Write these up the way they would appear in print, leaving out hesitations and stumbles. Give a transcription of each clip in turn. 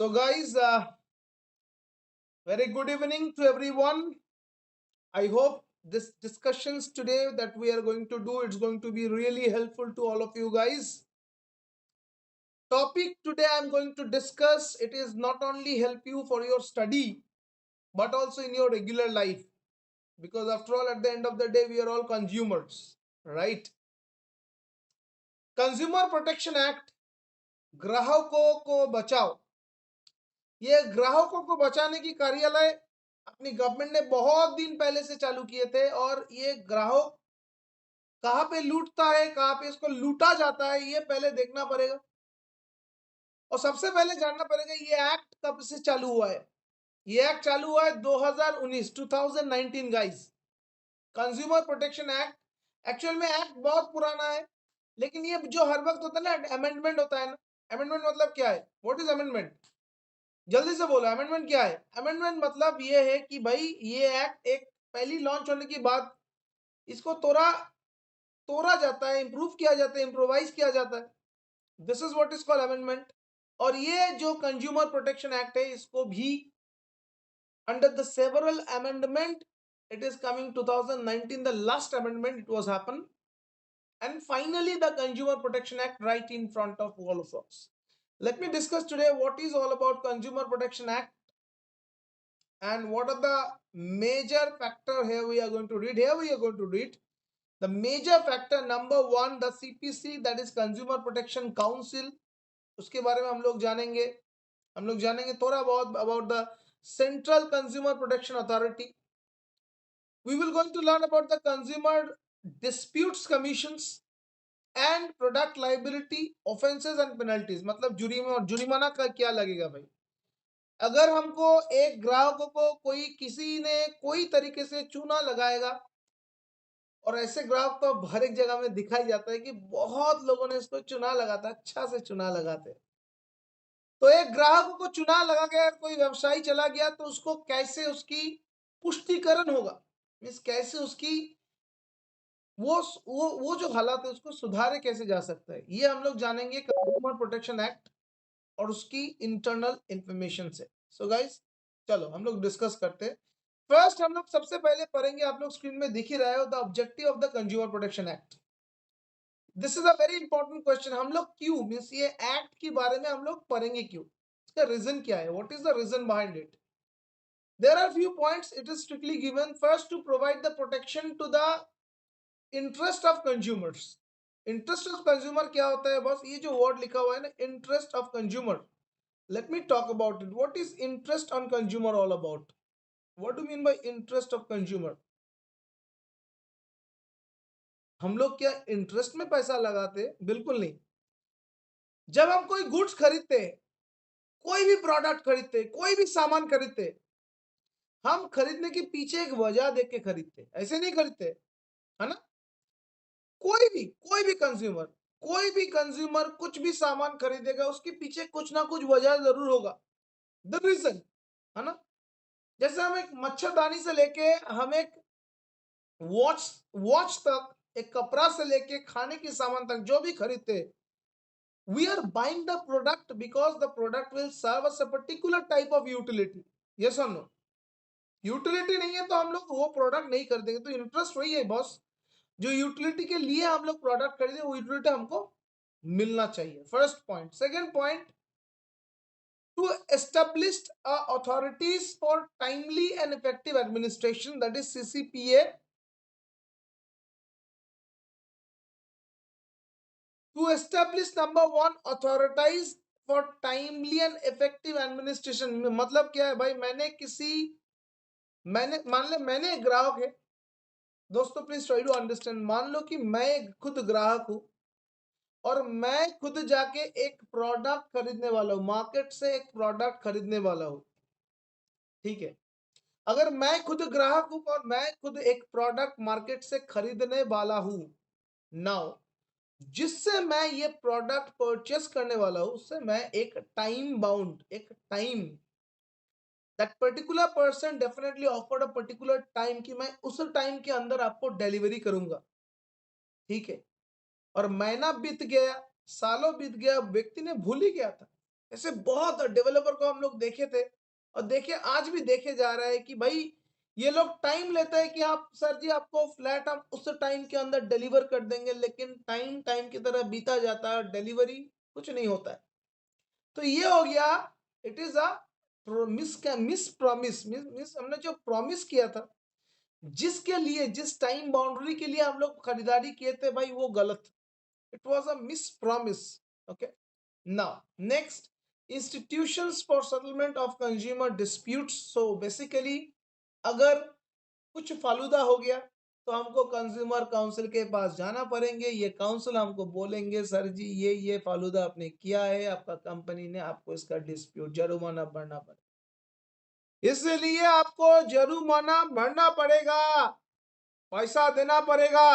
So, guys, very good evening to everyone. I hope this discussions today that we are going to do it's going to be really helpful to all of you guys. Topic today I'm going to discuss it is not only help you for your study but also in your regular life because after all at the end of the day we are all consumers, right? Consumer Protection Act ग्राहकों को बचाओ ये ग्राहकों को बचाने की कार्यालय अपनी गवर्नमेंट ने बहुत दिन पहले से चालू किए थे और ये ग्राहक कहाँ पे लूटता है कहाँ पे इसको लूटा जाता है ये पहले देखना पड़ेगा और सबसे पहले जानना पड़ेगा ये एक्ट कब से चालू हुआ है। ये एक्ट चालू हुआ है 2019 guys. Consumer protection act actual में एक्ट बहुत पुराना है लेकिन ये जो हर वक्त होता है ना अमेंडमेंट होता है ना। अमेंडमेंट मतलब क्या है? What is amendment? जल्दी से बोलो अमेंडमेंट क्या है? अमेंडमेंट मतलब ये है कि भाई ये एक्ट एक पहली लॉन्च होने के बाद इसको तोड़ा तोड़ा जाता है, इंप्रूव किया जाता है, इम्प्रोवाइज किया जाता है। This is what is called amendment. और ये जो कंज्यूमर प्रोटेक्शन एक्ट है इसको भी under the several amendment it is coming 2019 the last amendment it was happened and finally the consumer protection act right in front of all of us. Let me discuss today what is all about consumer protection act and what are the major factor. Here we are going to read the major factor. Number one, the CPC, that is Consumer Protection Council, उसके बारे में हम लोग जानेंगे थोड़ा बहुत about the Central Consumer Protection Authority. We will going to learn about the Consumer Disputes Commissions and Product Liability Offenses and Penalties. मतलब जुर्माना का क्या लगेगा भाई अगर हमको एक ग्राहक को कोई किसी ने कोई तरीके से चूना लगाएगा। और ऐसे ग्राहक तो हर एक जगह में दिखाई जाता है कि बहुत लोगों ने इसको चुना लगाता, अच्छा से चुना लगाते। तो एक ग्राहक को चुना लगा गया, कोई व्यवसायी चला गया तो उसको कैसे उसकी पुष्टिकरण होगा, मीन्स कैसे उसकी वो जो हालात है उसको सुधारे कैसे जा सकता है, ये हम लोग जानेंगे कंज्यूमर प्रोटेक्शन एक्ट और उसकी इंटरनल इंफॉर्मेशन से। सो गाइस चलो हम लोग डिस्कस करते हैं। फर्स्ट हम लोग सबसे पहले पढ़ेंगे, आप लोग स्क्रीन में दिख ही रहे हो, the objective of the consumer protection act. This is a very important question. हम लोग क्यों मीन्स ये एक्ट के बारे में हम लोग पढ़ेंगे क्यों, इसका रीजन क्या है, what is the reason behind it. There are few points it is strictly given. First, to provide the protection to the interest of consumers. Interest of consumer क्या होता है बॉस, ये जो वर्ड लिखा हुआ है ना interest of consumer, let me talk about it. What is interest on consumer all about? What do you mean by interest of consumer? हम लोग क्या इंटरेस्ट में पैसा लगाते? बिल्कुल नहीं। जब हम कोई गुड्स खरीदते हैं, कोई भी प्रोडक्ट खरीदते, कोई भी सामान खरीदते, हम खरीदने के पीछे एक वजह देख के खरीदते, ऐसे नहीं खरीदते, है ना। कोई भी कंज्यूमर कुछ भी सामान खरीदेगा उसके पीछे कुछ ना कुछ वजह जरूर होगा, द रीजन, है ना। जैसे हम एक मच्छरदानी से लेके हम एक वॉच वॉच तक, एक कपड़ा से लेके खाने के सामान तक जो भी खरीदते, we are buying the product because the product will serve us a particular type of utility. Yes और नो? यूटिलिटी नहीं है तो हम लोग वो प्रोडक्ट नहीं खरीदेंगे। तो इंटरेस्ट वही है बॉस, जो यूटिलिटी के लिए हम लोग प्रोडक्ट खरीदे वो यूटिलिटी हमको मिलना चाहिए। First point. Second point, to establish authorities for timely and effective administration, that is CCPA. To establish number one, authorize for timely and effective administration। मतलब क्या है भाई, मैंने मान ले मैंने एक ग्राहक है, दोस्तों प्लीज ट्राई टू अंडरस्टैंड। मान लो कि मैं खुद ग्राहक हूं और मैं खुद जाके एक प्रोडक्ट खरीदने वाला हूं, मार्केट से एक प्रोडक्ट खरीदने वाला हूं, ठीक है। अगर मैं खुद ग्राहक हूं और मैं खुद एक प्रोडक्ट मार्केट से खरीदने वाला हूं, नाउ जिससे मैं ये प्रोडक्ट परचेस करने वाला हूं उससे मैं एक टाइम बाउंड, एक time, that particular person definitely offered a particular time कि मैं उस टाइम के अंदर आपको डिलीवरी करूंगा, ठीक है। और महीना बीत गया, सालों बीत गया, व्यक्ति ने भूल ही गया था, ऐसे बहुत डेवलपर को हम लोग देखे थे और देखे आज भी देखे जा रहा है कि भाई ये लोग टाइम लेते हैं कि आप सर जी आपको फ्लैट हम उस टाइम के अंदर डिलीवर कर देंगे, लेकिन टाइम टाइम की तरह बीता जाता है और डिलीवरी कुछ नहीं होता है। तो ये हो गया, it is a miss promise, miss हमने जो प्रॉमिस किया था, जिसके लिए जिस टाइम बाउंड्री के लिए हम लोग खरीदारी किए थे भाई वो गलत, it was a miss promise. Okay, now next, institutions for settlement of consumer disputes। so basically अगर कुछ फालूदा हो गया तो हमको कंज्यूमर काउंसिल के पास जाना पड़ेंगे, ये काउंसिल हमको बोलेंगे सर जी ये फालूदा आपने किया है, आपका कंपनी ने, आपको इसका डिस्प्यूट जुर्माना भरना पड़ेगा, इसलिए आपको जुर्माना भरना पड़ेगा, पैसा देना पड़ेगा।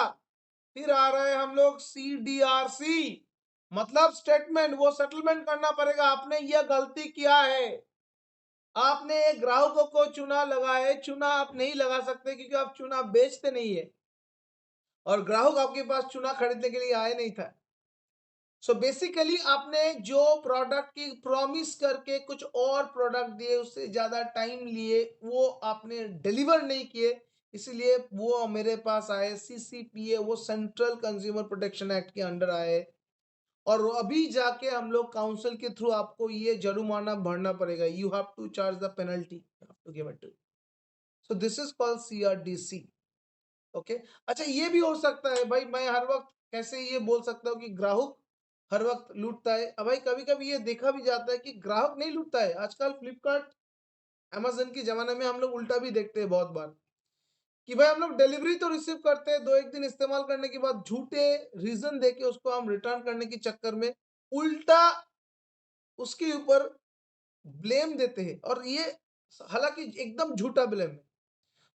फिर आ रहे हैं हम लोग CDRC, मतलब स्टेटमेंट, वो सेटलमेंट करना पड़ेगा, आपने ये गलती किया है, आपने एक ग्राहकों को चूना लगाए, चूना आप नहीं लगा सकते क्योंकि आप चूना बेचते नहीं है और ग्राहक आपके पास चूना खरीदने के लिए आए नहीं था। सो बेसिकली आपने जो प्रोडक्ट की प्रॉमिस करके कुछ और प्रोडक्ट दिए, उससे ज्यादा टाइम लिए, वो आपने डिलीवर नहीं किए, इसलिए वो मेरे पास आए CCPA, वो सेंट्रल कंज्यूमर प्रोटेक्शन एक्ट के अंडर आए और अभी जाके हम लोग काउंसिल के थ्रू आपको ये जुर्माना भरना पड़ेगा, you have to charge the penalty, you have to give it to. So this is called CRDC। Okay, अच्छा ये भी हो सकता है भाई, मैं हर वक्त कैसे ये बोल सकता हूँ कि ग्राहक हर वक्त लूटता है। अब भाई कभी कभी ये देखा भी जाता है कि ग्राहक नहीं लूटता है, आजकल फ्लिपकार्ट अमेजन के जमाने में हम लोग उल्टा भी देखते हैं बहुत बार कि भाई हम लोग डिलीवरी तो रिसीव करते हैं, 2 एक दिन इस्तेमाल करने के बाद झूठे रीजन देके उसको हम रिटर्न करने के चक्कर में उल्टा उसके ऊपर ब्लेम देते हैं, और ये हालांकि एकदम झूठा ब्लेम है।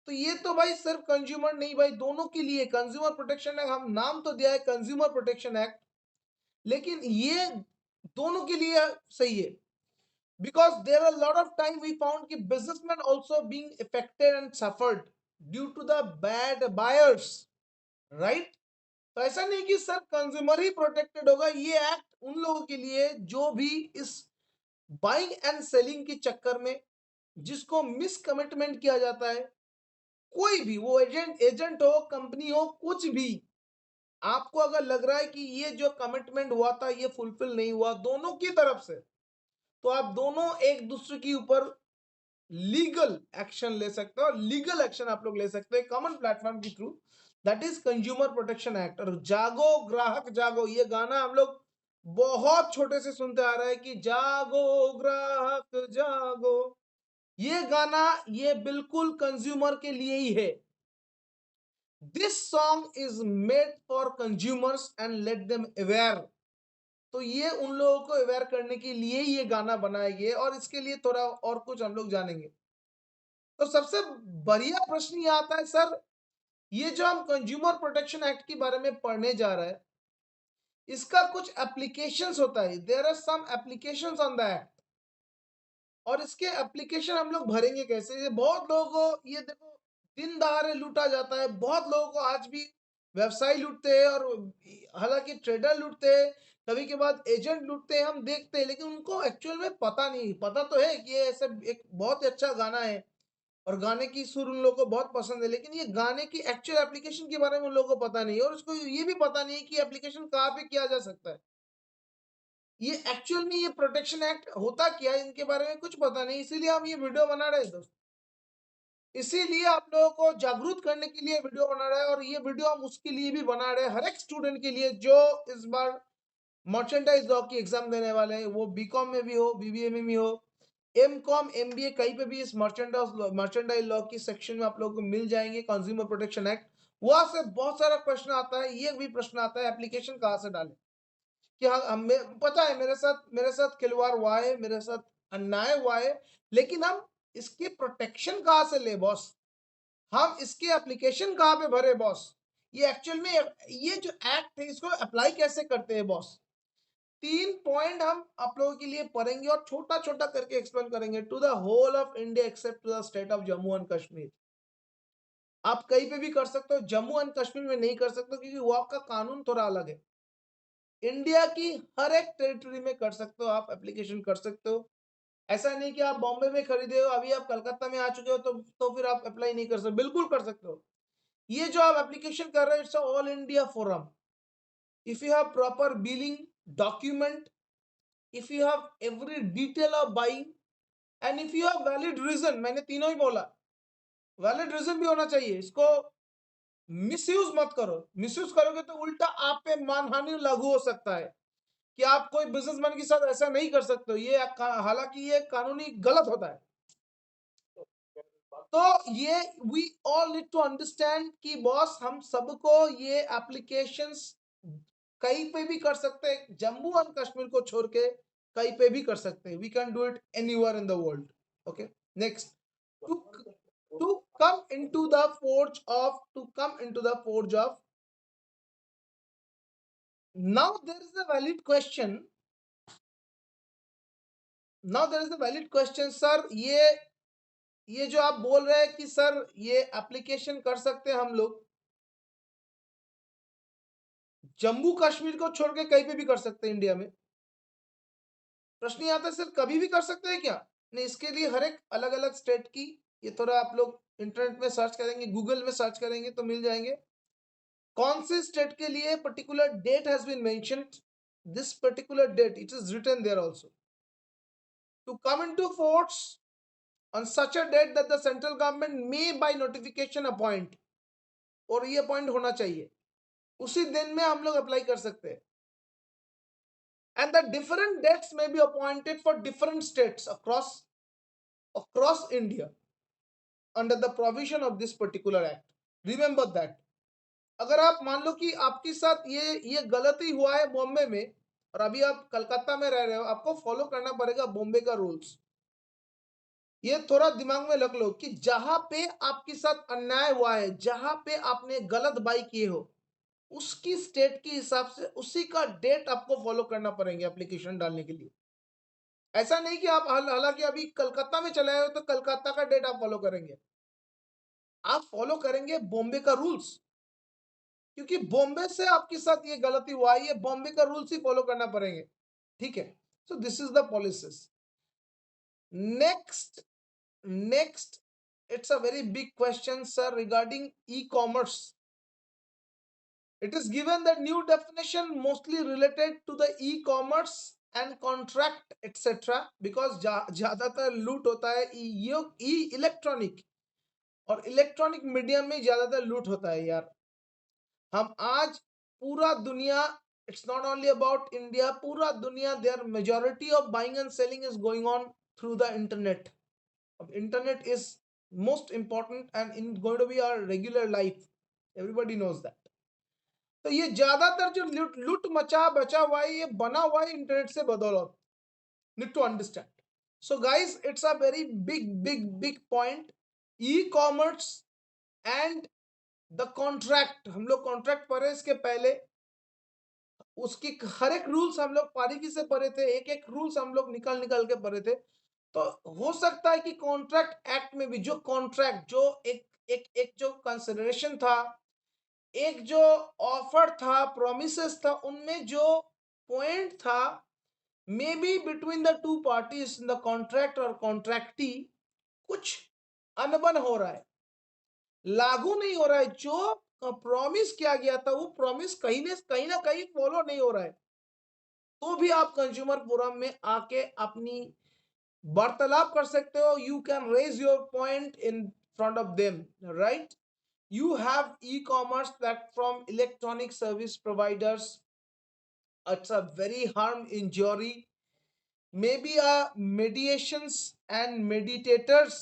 तो ये तो भाई सिर्फ कंज्यूमर नहीं भाई, दोनों के लिए कंज्यूमर प्रोटेक्शन एक्ट, हम नाम तो दिया है कंज्यूमर प्रोटेक्शन एक्ट, लेकिन ये दोनों के लिए सही है, because there are lot of time we found कि businessman also being affected and suffered due to the bad buyers, right. तो ऐसा नहीं कि सर कंज्यूमर ही प्रोटेक्टेड होगा, ये एक्ट उन लोगों के लिए जो भी इस बाइंग एंड सेलिंग के चक्कर में जिसको मिस कमिटमेंट किया जाता है, कोई भी वो एजेंट एजेंट हो, कंपनी हो, कुछ भी, आपको अगर लग रहा है कि ये जो कमिटमेंट हुआ था ये फुलफिल नहीं हुआ दोनों की तरफ से, तो आप दोनों एक दूसरे के ऊपर लीगल एक्शन ले सकते हो, और लीगल एक्शन आप लोग ले सकते हैं कॉमन प्लेटफॉर्म के through, that is consumer protection act. और जागो ग्राहक जागो, ये गाना हम लोग बहुत छोटे से सुनते आ रहे हैं कि जागो ग्राहक जागो, ये गाना ये बिल्कुल कंज्यूमर के लिए ही है। This song is made for consumers and let them aware. तो ये उन लोगों को अवेयर करने के लिए ही ये गाना बनाया गया है, और इसके लिए थोड़ा और कुछ हम लोग जानेंगे। तो सबसे बढ़िया प्रश्न ये आता है सर, ये जो हम कंज्यूमर प्रोटेक्शन एक्ट के बारे में पढ़ने जा रहे हैं, इसका कुछ एप्लीकेशंस होता है, there are some applications on the act, और इसके एप्लीकेशन हम लोग भरेंगे कैसे। ये बहुत लोगों को ये देखो दिन दहाड़े लूटा जाता है, बहुत लोगों को आज भी व्यवसायी लूटते हैं, और हालांकि ट्रेडर लूटते हैं, कभी के बाद एजेंट लूटते हैं, हम देखते हैं, लेकिन उनको एक्चुअल में पता नहीं, पता तो है कि ये ऐसे एक बहुत ही अच्छा गाना है और गाने की सुर उन लोगों को बहुत पसंद है, लेकिन ये गाने की एक्चुअल एप्लीकेशन के बारे में उन लोगों को पता नहीं है, और उसको ये भी पता नहीं है कि एप्लीकेशन कहाँ पे किया जा सकता है, ये एक्चुअल में ये प्रोटेक्शन एक्ट होता क्या है इनके बारे में कुछ पता नहीं, इसीलिए हम ये वीडियो बना रहे हैं दोस्त, इसीलिए आप लोगों को जागरूक करने के लिए वीडियो बना रहे हैं, और ये वीडियो हम उसके लिए भी बना रहे हैं, हर एक स्टूडेंट के लिए जो इस बार मर्चेंडाइज लॉ की एग्जाम देने वाले हैं, वो बीकॉम में भी हो, बीबीए में भी हो, एमकॉम एमबीए कहीं पे भी इस मर्चेंडाइज लॉ की सेक्शन में आप लोगों को मिल जाएंगे कंज्यूमर प्रोटेक्शन एक्ट। वहां से बहुत सारा प्रश्न आता है, ये भी प्रश्न आता है एप्लीकेशन कहाँ से डालें, कि हाँ हमें पता है मेरे साथ खिलवाड़ हुआ है, मेरे साथ अन्याय हुआ है, लेकिन हम इसकी प्रोटेक्शन कहाँ से ले बॉस, हम इसकी एप्लीकेशन कहाँ पे भरे बॉस, ये एक्चुअल में ये जो एक्ट है इसको अप्लाई कैसे करते हैं बॉस। 3 पॉइंट हम आप लोगों के लिए पढ़ेंगे और छोटा छोटा करके एक्सप्लेन करेंगे to the whole of India except to the state of Jammu and Kashmir. आप कहीं पे भी कर सकते हो, जम्मू एंड कश्मीर में नहीं कर सकते क्योंकि वहां का कानून थोड़ा अलग है, इंडिया की हर एक टेरिटरी में कर सकते हो, आप एप्लीकेशन कर सकते हो। ऐसा नहीं कि आप बॉम्बे में खरीदे हो, अभी आप कलकत्ता में आ चुके हो तो फिर आप अप्लाई नहीं कर सकते, बिल्कुल कर सकते हो। ये जो आप एप्लीकेशन कर रहे हो, it's all India forum. If you have proper billing document, if you have every detail of buying, and if you have valid reason, मैंने तीनों ही बोला, वैलिड रीजन भी होना चाहिए। इसको मिसयूज मत करो, मिसयूज करोगे तो उल्टा आप पे मानहानि लागू हो सकता है कि आप कोई बिजनेसमैन के साथ ऐसा नहीं कर सकते हो। ये हालांकि ये कानूनी गलत होता है। तो ये we all need to understand कि बॉस हम सबको ये एप्लीकेशंस कहीं पे भी कर सकते हैं, जम्मू एंड कश्मीर को छोड़ के कहीं पे भी कर सकते हैं। We can do it anywhere in the world. Okay, next, to come into the forge of, now there is a valid question, sir. ये जो आप बोल रहे हैं कि सर ये एप्लीकेशन कर सकते हैं हम लोग जम्मू कश्मीर को छोड़ के कहीं पे भी कर सकते हैं इंडिया में, प्रश्न ये आता है सर कभी भी कर सकते हैं क्या? नहीं, इसके लिए हर एक अलग अलग स्टेट की, ये थोड़ा आप लोग इंटरनेट में सर्च करेंगे, गूगल में सर्च करेंगे तो मिल जाएंगे कौन से स्टेट के लिए particular date has been mentioned. This particular date it is written there also, to come into force on such a date that the central government may by notification appoint, और ये appoint होना चाहिए, उसी दिन में हम लोग अप्लाई कर सकते हैं। and the different dates may be appointed for different states across India under the provision of this particular act. Remember that. अगर आप मान लो कि आपके साथ ये गलती हुआ है बॉम्बे में और अभी आप कलकत्ता में रह रहे हो, आपको फॉलो करना पड़ेगा बॉम्बे का रूल्स। ये थोड़ा दिमाग में रख लो कि जहां पे आपके साथ अन्याय हुआ है, जहां पे आपने गलत बाई किए हो, उसकी स्टेट के हिसाब से उसी का डेट आपको फॉलो करना पड़ेंगे एप्लीकेशन डालने के लिए। ऐसा नहीं कि आप हालांकि अभी कलकत्ता में चले आए हो तो कलकत्ता का डेट आप फॉलो करेंगे, आप फॉलो करेंगे बॉम्बे का रूल्स, क्योंकि बॉम्बे से आपके साथ ये गलती हुआ है, ये बॉम्बे का रूल्स ही फॉलो करना पड़ेंगे। ठीक है, सो this is the policies. Next, it's a very big question, sir, regarding e-commerce. It is given that new definition mostly related to the e-commerce and contract etc, because ज्यादातर लूट होता है ई इलेक्ट्रॉनिक और electronic medium में ज्यादातर लूट होता है यार। हम आज पूरा दुनिया, it's not only about India, पूरा दुनिया, there majority of buying and selling is going on through the internet. Internet is most important and in going to be our regular life, everybody knows that। तो ये ज्यादातर जो लूट मचा बचा हुआ है, ये बना हुआ है इंटरनेट से बदौलत। Need to understand. So guys, it's a very big point. E commerce and the contract, हम लोग कॉन्ट्रैक्ट पढ़े इसके पहले, उसकी हर एक रूल्स हम लोग बारीकी से पढ़े थे, एक एक रूल्स हम लोग निकल के पढ़े थे। तो हो सकता है कि कॉन्ट्रैक्ट एक्ट में भी जो कॉन्ट्रैक्ट, जो एक जो कंसिडरेशन था, एक जो ऑफर था, प्रोमिसेस था, उनमें जो पॉइंट था, may be between the two parties in the contract और कॉन्ट्रैक्टी कुछ अनबन हो रहा है, लागू नहीं हो रहा है। जो प्रॉमिस किया गया था वो प्रॉमिस कहीं ना कहीं फॉलो नहीं हो रहा है, तो भी आप कंज्यूमर फोरम में आके अपनी वार्तालाप कर सकते हो। You can raise your point in front of them, right? You have e-commerce platform, electronic service providers. It's a very harm injury, maybe a mediations and meditators,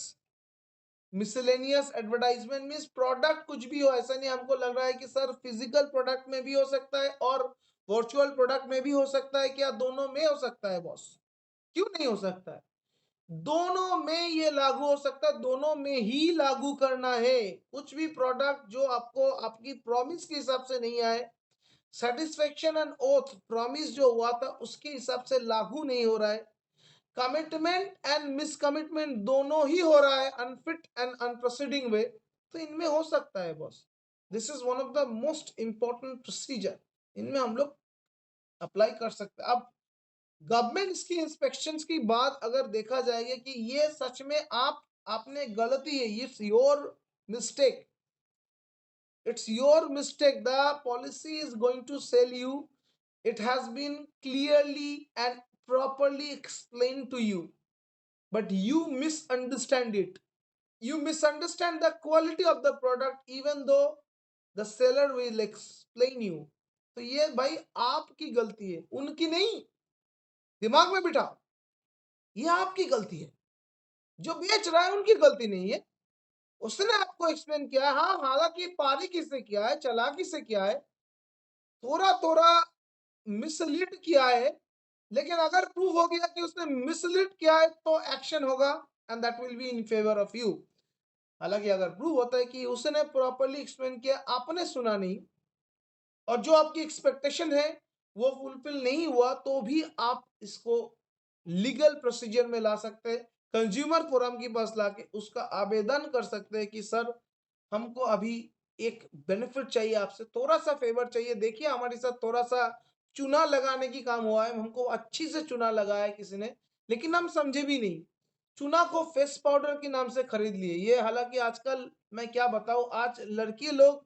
miscellaneous advertisement means product कुछ भी हो, ऐसा नहीं हमको लग रहा है कि सर फिजिकल प्रोडक्ट में भी हो सकता है और वर्चुअल प्रोडक्ट में भी हो सकता है, क्या दोनों में हो सकता है बॉस? क्यों नहीं हो सकता है? दोनों में ये लागू हो सकता है, दोनों में ही लागू करना है। कुछ भी प्रोडक्ट जो आपको आपकी प्रॉमिस के हिसाब से नहीं आए, सेटिस्फेक्शन एंड ओथ प्रॉमिस जो हुआ था उसके हिसाब से लागू नहीं हो रहा है, कमिटमेंट एंड मिसकमिटमेंट दोनों ही हो रहा है, अनफिट एंड अनप्रोसीडिंग वे, तो इनमें हो सकता है boss. This is one of the most important procedure, इनमें हम लोग अप्लाई कर सकते हैं। अब गवर्नमेंट इसकी इंस्पेक्शंस की बात अगर देखा जाएगा कि ये सच में आपने गलती है, it's your mistake, it's your mistake, the policy is going to sell you, it has been clearly and properly explained to you, but you misunderstand it, you misunderstand the quality of the product even though the seller will explain you। तो ये भाई आपकी गलती है, उनकी नहीं। दिमाग में बिठाओ, ये आपकी गलती है। जो बेच रहा है उनकी गलती नहीं है, उसने आपको एक्सप्लेन किया है। हाँ, हालांकि बारीकी से किया है, चालाकी से किया है, थोड़ा थोड़ा मिसलीड किया है, लेकिन अगर प्रूव हो गया कि उसने मिसलीड किया है तो एक्शन होगा and that will be in favour of you. हालांकि अगर प्रूव होता है कि उसने प्रॉपर्ली एक्सप्लेन किया, आपने सुना नहीं, और जो आपकी एक्सपेक्टेशन है वो फुलफिल नहीं हुआ, तो भी आप इसको लीगल प्रोसीजर में ला सकते हैं, कंज्यूमर फोरम के पास लाके उसका आवेदन कर सकते हैं कि सर, हमको अभी एक बेनिफिट चाहिए, आपसे थोड़ा सा फेवर चाहिए। देखिए, हमारे साथ थोड़ा सा चूना लगाने की काम हुआ है, हमको अच्छी से चूना लगाया है किसी ने, लेकिन हम समझे भी नहीं, चूना को फेस पाउडर के नाम से खरीद लिए। ये हालांकि आजकल मैं क्या बताऊं, आज लड़की लोग,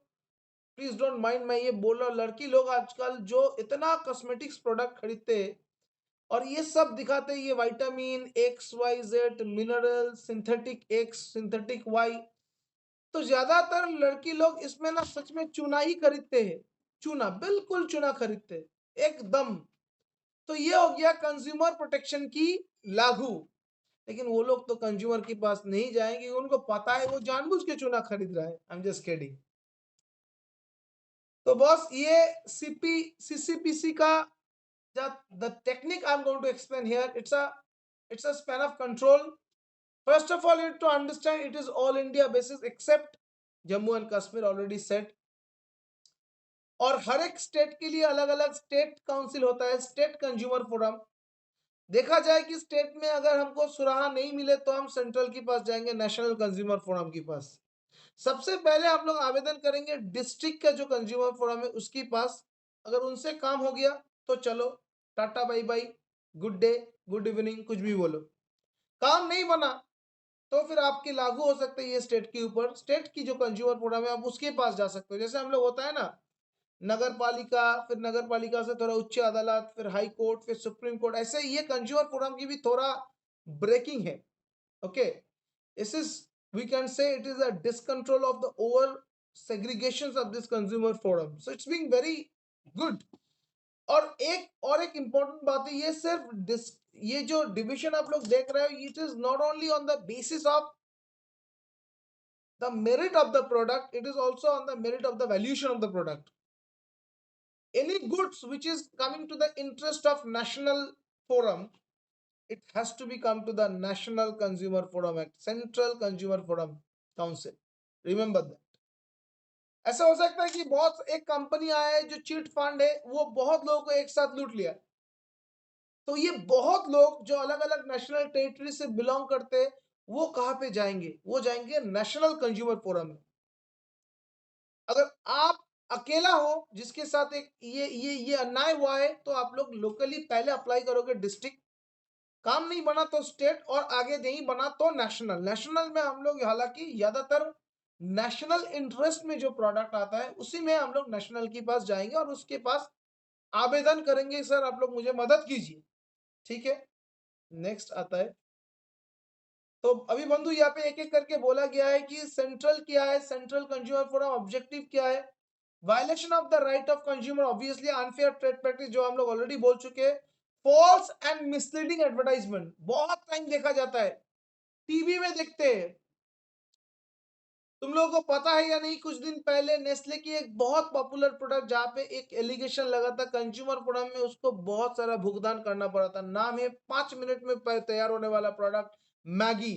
प्लीज डोंट माइंड, मैं ये बोल रहा हूँ, लड़की लोग आजकल जो इतना कॉस्मेटिक्स प्रोडक्ट खरीदते हैं और ये सब दिखाते हैं, ये vitamin XYZ, mineral, synthetic X, synthetic Y, तो ज्यादातर लड़की लोग इसमें ना सच में चूना ही खरीदते हैं। चूना, बिल्कुल चूना खरीदते हैं, एकदम। तो ये हो गया कंज्यूमर प्रोटेक्शन की लागू। लेकिन वो लोग तो कंज्यूमर के पास नहीं जाएंगे, उनको पता है वो जानबूझ के चूना खरीद रहा है। I am just kidding. तो बॉस, ये सीसीपीसी का the technique I'm going to explain here, it's a span of control। First of all, you need to understand it is all India basis except Jammu and Kashmir, already said। और हर एक state के लिए अलग अलग state council होता है, state consumer forum. देखा जाए कि स्टेट में अगर हमको सुराहा नहीं मिले तो हम सेंट्रल के पास जाएंगे, नेशनल कंज्यूमर फोरम के पास। सबसे पहले हम लोग आवेदन करेंगे डिस्ट्रिक्ट का जो कंज्यूमर फोरम है उसके पास। अगर उनसे काम हो गया तो चलो, tata bye bye, good day, good evening, कुछ भी बोलो। काम नहीं बना तो फिर आपके लागू हो सकते हैं ये स्टेट के ऊपर। स्टेट की जो कंज्यूमर फोरम है आप उसके पास जा सकते हो। जैसे हम लोग होता है ना, नगर पालिका, फिर नगर पालिका से थोड़ा उच्च अदालत, फिर हाई कोर्ट, फिर सुप्रीम कोर्ट, ऐसे ये कंज्यूमर फोरम की भी थोड़ा ब्रेकिंग है। Okay, this is, we can say it is a discontrol of the over segregations of this consumer forum, so it's being very good। और एक इंपॉर्टेंट बात है, ये सिर्फ ये जो डिविजन आप लोग देख रहे हो, it is not only on the basis of the merit of the product, it is also on the merit of the valuation of the product. Any goods which is coming to the interest of national forum, it has to be come to the National Consumer Forum Act, Central Consumer Forum Council, remember that। ऐसा हो सकता है कि बहुत एक company आया है जो चीट फंड है, वो बहुत लोगों को एक साथ लूट लिया, तो ये बहुत लोग जो अलग अलग नेशनल टेरिटरी से बिलोंग करते हैं, वो कहाँ पे जाएंगे? वो जाएंगे नेशनल कंज्यूमर फोरम में। अगर आप अकेला हो जिसके साथ एक ये अन्याय हुआ है, तो आप लोग लोकली पहले अप्लाई करोगे डिस्ट्रिक्ट, काम नहीं बना तो स्टेट, और आगे नहीं बना तो नेशनल। नेशनल में हम लोग हालांकि ज्यादातर नेशनल इंटरेस्ट में जो प्रोडक्ट आता है उसी में हम लोग नेशनल के पास जाएंगे और उसके पास आवेदन करेंगे, सर आप लोग मुझे मदद कीजिए। ठीक है, नेक्स्ट आता है। तो अभी बंधु यहाँ पे एक एक करके बोला गया है कि सेंट्रल क्या है, सेंट्रल कंज्यूमर फोरम ऑब्जेक्टिव क्या है। Violation of the right of consumer, obviously unfair trade practice, जो हम लोग ऑलरेडी बोल चुके हैं। फॉल्स एंड मिसलीडिंग एडवर्टाइजमेंट, बहुत टाइम देखा जाता है, टीवी में देखते हैं। तुम लोगों को पता है या नहीं, कुछ दिन पहले नेस्ले की एक बहुत पॉपुलर प्रोडक्ट जहां पे एक एलिगेशन लगा था, कंज्यूमर फोरम में उसको बहुत सारा भुगतान करना पड़ा था। नाम है 5 मिनट में तैयार होने वाला प्रोडक्ट, मैगी।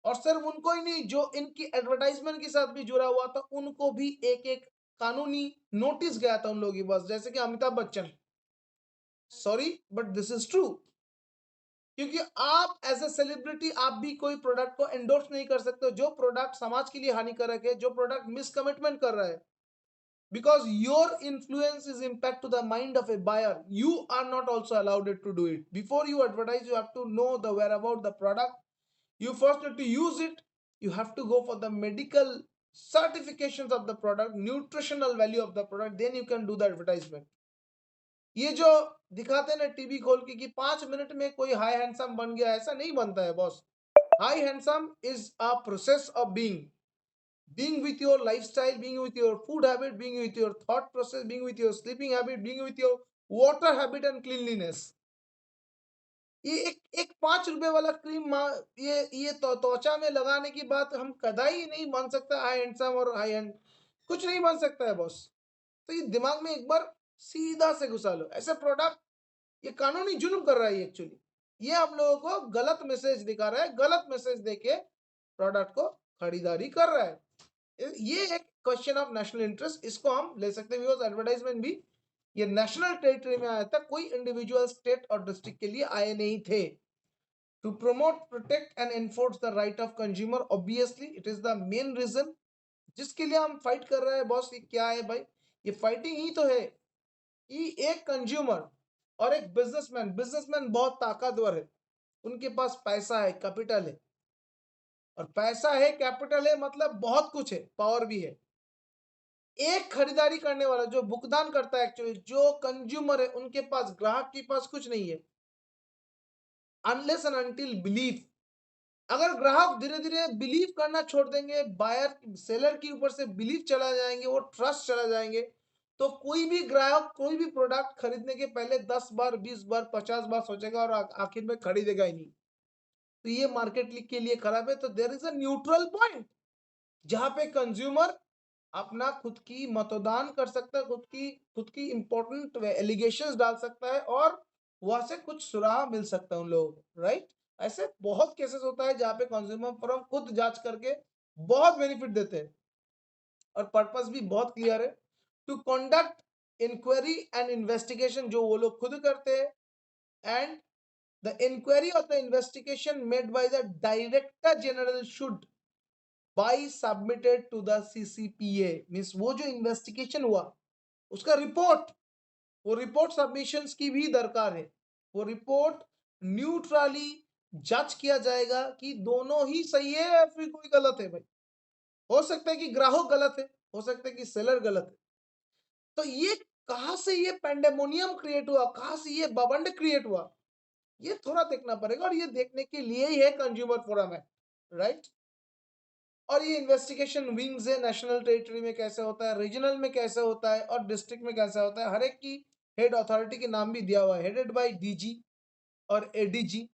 और सिर्फ उनको ही नहीं, जो इनकी एडवर्टाइजमेंट के साथ भी जुड़ा हुआ था, उनको भी एक एक कानूनी नोटिस गया था उन लोगों के पास, जैसे कि Amitabh Bachchan. Sorry but this is true, क्योंकि आप एज ए सेलिब्रिटी आप भी कोई प्रोडक्ट को एंडोर्स नहीं कर सकते जो प्रोडक्ट समाज के लिए हानिकारक है, जो प्रोडक्ट मिसकमिटमेंट कर रहा है। because your influence is impact to the mind of a buyer. You are not also allowed it to do it. Before you advertise, you have to know the whereabout the product. You first need to use it. You have to go for the medical certifications of the product, nutritional value of the product, then you can do the advertisement. ये जो दिखाते हैं ना TV खोल के कि 5 minute में कोई हाई हैंडसम बन गया, ऐसा नहीं बनता है boss. High handsome is a process of being with your lifestyle, being with your food habit, being with your thought process, being with your sleeping habit, being with your water habit and cleanliness. ये एक एक 5 रुपए वाला cream ये तो त्वचा में लगाने की बात हम कदाई नहीं बन सकता हाई हैंडसम और हाई हैंड, कुछ नहीं बन सकता है बॉस. तो ये दिमाग में एक बार सीधा से घुसा लो. ऐसे प्रोडक्ट ये कानूनी जुल्म कर रहा है एक्चुअली. ये आप लोगों को गलत मैसेज दिखा रहा है, गलत मैसेज देके प्रोडक्ट को खरीदारी कर रहा है. ये एक क्वेश्चन ऑफ नेशनल इंटरेस्ट, इसको हम ले सकते हैं. बिकॉज एडवर्टाइजमेंट भी ये नेशनल टेरिटरी में आया था, कोई इंडिविजुअल स्टेट और डिस्ट्रिक्ट के लिए आए नहीं थे. To promote protect and enforce the right of consumer, obviously it is the main reason जिसके लिए हम फाइट कर रहे हैं बॉस. ये क्या है भाई? ये फाइटिंग ही तो है कि एक कंज्यूमर और एक बिजनेसमैन, बिजनेसमैन बहुत ताकतवर है, उनके पास पैसा है, कैपिटल है. और पैसा है, कैपिटल है, मतलब बहुत कुछ है, पावर भी है. एक खरीदारी करने वाला जो भुगतान करता है, एक्चुअली जो कंज्यूमर है, उनके पास, ग्राहक के पास कुछ नहीं है. Unless and until belief. अगर ग्राहक धीरे धीरे बिलीव करना छोड़ देंगे, बायर सेलर के ऊपर से बिलीव चला जाएंगे, वो ट्रस्ट चला जाएंगे, तो कोई भी ग्राहक कोई भी प्रोडक्ट खरीदने के पहले 10 बार, 20 बार, 50 बार सोचेगा और आखिर में खरीदेगा ही नहीं. तो ये मार्केट के लिए खराब है. तो there is a neutral point जहां पे कंज्यूमर अपना खुद की मतदान कर सकता है, खुद की इंपॉर्टेंट एलिगेशंस डाल सकता है और वहां से कुछ सुराह मिल सकता है उन लोगों को. राइट? ऐसे बहुत केसेस होता है जहां पे कंज्यूमर फोरम खुद जांच करके बहुत बेनिफिट देते हैं और पर्पस भी बहुत क्लियर है. To conduct inquiry and investigation, जो वो लोग खुद करते हैं. एंड द इंक्वायरी और the investigation made by the director general should be submitted to the CCPA. Means वो जो इन्वेस्टिगेशन हुआ उसका रिपोर्ट, वो रिपोर्ट सबमिशंस की भी दरकार है. वो रिपोर्ट न्यूट्रली जज किया जाएगा कि दोनों ही सही है या फिर कोई गलत है. भाई हो सकता है कि ग्राहक गलत है, हो सकता है कि सेलर गलत है. तो ये कहां से ये पेंडेमोनियम क्रिएट हुआ, कहां से ये बवंड क्रिएट हुआ, ये थोड़ा देखना पड़ेगा. और ये देखने के लिए ही है कंज्यूमर फोरम है. राइट? और ये इन्वेस्टिगेशन विंग्स है, नेशनल टेरिटरी में कैसे होता है, रीजनल में कैसे होता है और डिस्ट्रिक्ट में कैसे होता है. हर एक की हेड अथॉरिटी के नाम भी दिया हुआ है, हेडेड बाय DG और ADG.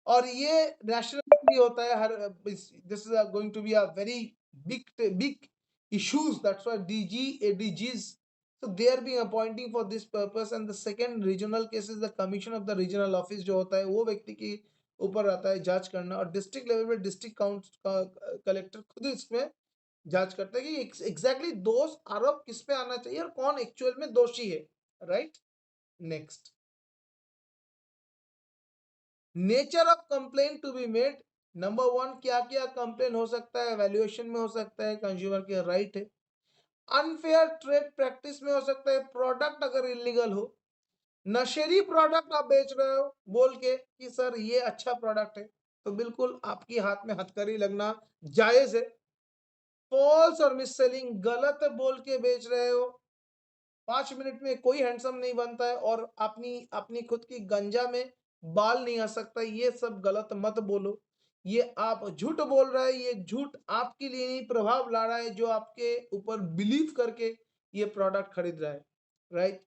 और ये नेशनल भी होता है. हर this is going to be a very big issues. That's why DG, ADGs, so they are being appointing for this purpose. And the second regional case is the commission of the regional office, जो होता है वो व्यक्ति की ऊपर आता है जांच करना. और डिस्ट्रिक्ट लेवल पे डिस्ट्रिक्ट काउंट कलेक्टर खुद इसमें जांच करता है कि एग्जैक्टली दोष आरोप किस पे आना चाहिए और कौन एक्चुअल में दोषी है. Right? Next, nature of complaint to be made. Number 1, क्या क्या कंप्लेन हो सकता है? वैल्यूएशन में हो सकता है, कंज्यूमर के राइट है. अनफेयर ट्रेड प्रैक्टिस में हो सकता है, प्रोडक्ट अगर इलीगल हो. नशेरी प्रोडक्ट आप बेच रहे हो बोल के कि सर ये अच्छा प्रोडक्ट है, तो बिल्कुल आपके हाथ में हथकड़ी लगना जायज है. फॉल्स और मिस सेलिंग, गलत बोल के बेच रहे हो, 5 मिनट में कोई हैंडसम नहीं बनता है और अपनी अपनी खुद की गंजा में बाल नहीं आ सकता, ये सब गलत मत बोलो. ये आप झूठ बोल रहे हैं, ये झूठ आपके लिए नहीं प्रभाव ला रहा है जो आपके ऊपर बिलीव करके ये प्रोडक्ट खरीद रहा है. राइट?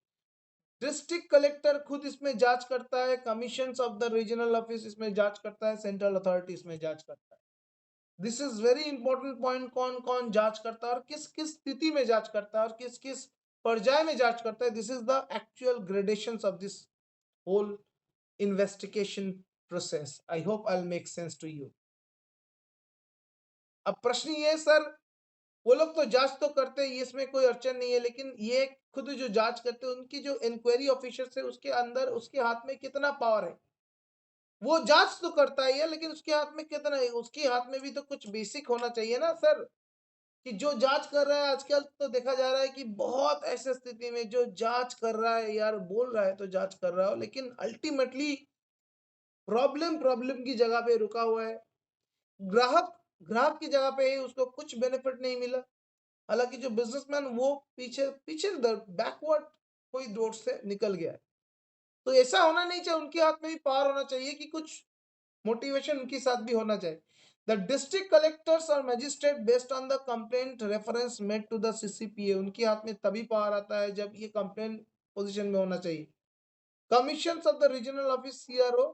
डिस्ट्रिक्ट कलेक्टर खुद इसमें जांच करता है, commission of the regional office इसमें जांच करता है, सेंट्रल अथॉरिटी इसमें जांच करता है. This is very important point. कौन कौन जांच करता है और किस किस स्थिति में जांच करता है और किस किस पर्याय में जांच करता है. This is the actual gradations of this whole investigation process. I hope I will make sense to you. अब प्रश्न ये, सर वो लोग तो जांच तो करते हैं, इसमें कोई अड़चन नहीं है, लेकिन ये खुद जो जांच करते हैं उनकी जो इंक्वायरी ऑफिसर है उसके अंदर उसके हाथ में कितना पावर है? वो जांच तो करता ही है लेकिन उसके हाथ में कितना है? उसके हाथ में भी तो कुछ बेसिक होना चाहिए ना सर. कि जो जांच कर रहा है आजकल तो देखा जा रहा है कि बहुत ऐसे स्थिति में जो जांच कर रहा है यार, बोल रहा है तो जांच कर रहा हो, लेकिन अल्टीमेटली प्रॉब्लम की जगह पे रुका हुआ है। ग्राहक ग्राहक की जगह पे ही उसको कुछ बेनिफिट नहीं मिला। हालांकि जो बिजनेसमैन वो पीछे पीछे बैकवर्ड कोई रोड से निकल गया है। तो ऐसा होना नहीं चाहिए, उनके हाथ में भी पावर होना चाहिए कि कुछ मोटिवेशन उनके साथ भी होना चाहिए। द डिस्ट्रिक्ट कलेक्टर्स और magistrate based on the complaint reference made to the CCPA, उनके हाथ में तभी पावर आता है जब ये कंप्लेंट पोजीशन में होना चाहिए। Commissions of the regional office CRO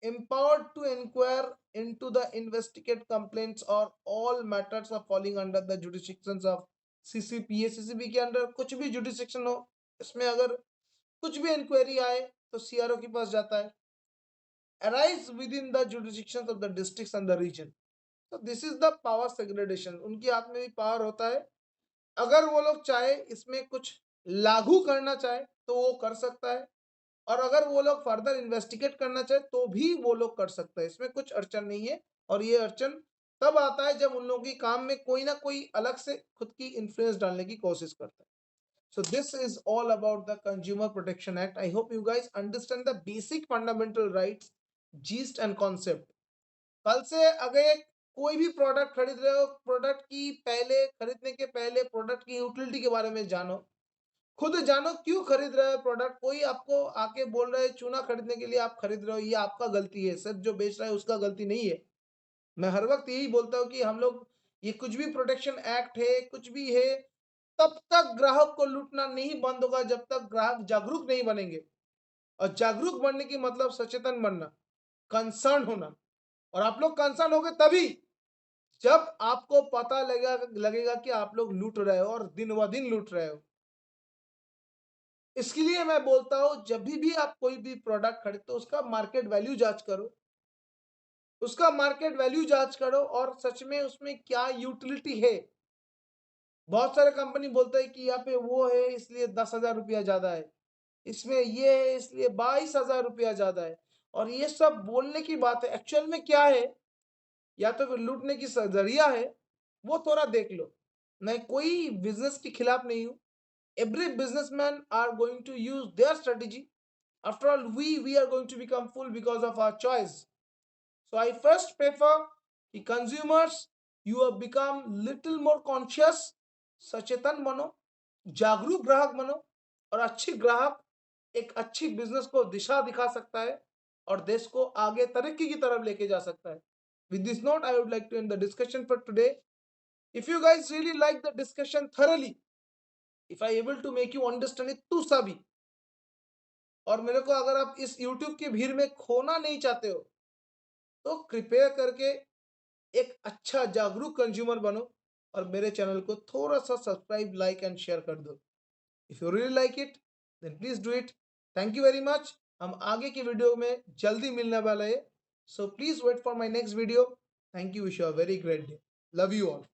empowered to inquire into the investigate complaints or all matters are falling under the jurisdictions of CCPA। CCP के अंडर कुछ भी jurisdiction हो, इसमें अगर कुछ भी इंक्वायरी आए तो सीआरओ के पास जाता है। Arise within the jurisdictions of the districts and the region। तो दिस इज द पावर सेग्रेडेशन, उनके हाथ में भी पावर होता है। अगर वो लोग चाहे इसमें कुछ लागू करना चाहे तो वो कर सकता है, और अगर वो लोग फर्दर इन्वेस्टिगेट करना चाहे तो भी वो लोग कर सकते हैं, इसमें कुछ अड़चन नहीं है। और ये अड़चन तब आता है जब उन लोगों की काम में कोई ना कोई अलग से खुद की इन्फ्लुएंस डालने की कोशिश करता है। So this is all about the Consumer Protection Act. I hope you guys understand the basic fundamental rights, gist and concept. कल से अगर कोई भी प्रोडक्ट खरीद रहे हो, प्रोडक्ट की पहले खरीदने के पहले प्रोडक्ट की यूटिलिटी के बारे में जानो, खुद जानो क्यों खरीद रहे हो प्रोडक्ट। कोई आपको आके बोल रहा है चूना खरीदने के लिए आप खरीद रहे हो, ये आपका गलती है, सिर्फ जो बेच रहा है उसका गलती नहीं है। मैं हर वक्त यही बोलता हूँ कि हम लोग ये कुछ भी प्रोटेक्शन एक्ट है, कुछ भी है, तब तक ग्राहक को लूटना नहीं बंद होगा जब तक ग्राहक जागरूक नहीं बनेंगे। और जागरूक बनने की मतलब सचेतन बनना, कंसर्न होना। और आप लोग कंसर्न होगे तभी जब आपको पता लगेगा लगेगा कि आप लोग लूट रहे हो और दिन व दिन लूट रहे हो। इसके लिए मैं बोलता हूं जब भी आप कोई भी प्रोडक्ट खरीदते हो उसका मार्केट वैल्यू जांच करो, उसका मार्केट वैल्यू जांच करो और सच में उसमें क्या यूटिलिटी है। बहुत सारे कंपनी बोलते हैं कि यहाँ पे वो है इसलिए 10,000 रुपया ज्यादा है, इसमें ये है इसलिए 22,000 रुपया ज्यादा है। और ये सब बोलने की बात है, एक्चुअल में क्या है या तो फिर लूटने की जरिया है, वो थोड़ा देख लो। मैं कोई बिजनेस के खिलाफ नहीं हूँ। Every businessman are going to use their strategy. After all, we are going to become full because of our choice. So I first prefer कि consumers you have become little more conscious, सचेतन बनो, जागरूक ग्राहक बनो। और अच्छी ग्राहक एक अच्छी बिजनेस को दिशा दिखा सकता है और देश को आगे तरक्की की तरफ लेके जा सकता है। With this note, I would like to end the discussion for today. If you guys really like the discussion thoroughly, if I able to make you understand it तू सा भी, और मेरे को अगर आप इस YouTube की भीड़ में खोना नहीं चाहते हो तो कृपया करके एक अच्छा जागरूक कंज्यूमर बनो और मेरे चैनल को थोड़ा सा सब्सक्राइब, लाइक एंड शेयर कर दो। If you really like it then please do it. Thank you very much. हम आगे की वीडियो में जल्दी मिलने वाला है, so please wait for my next video. Thank you, wish you a very great day. Love you all.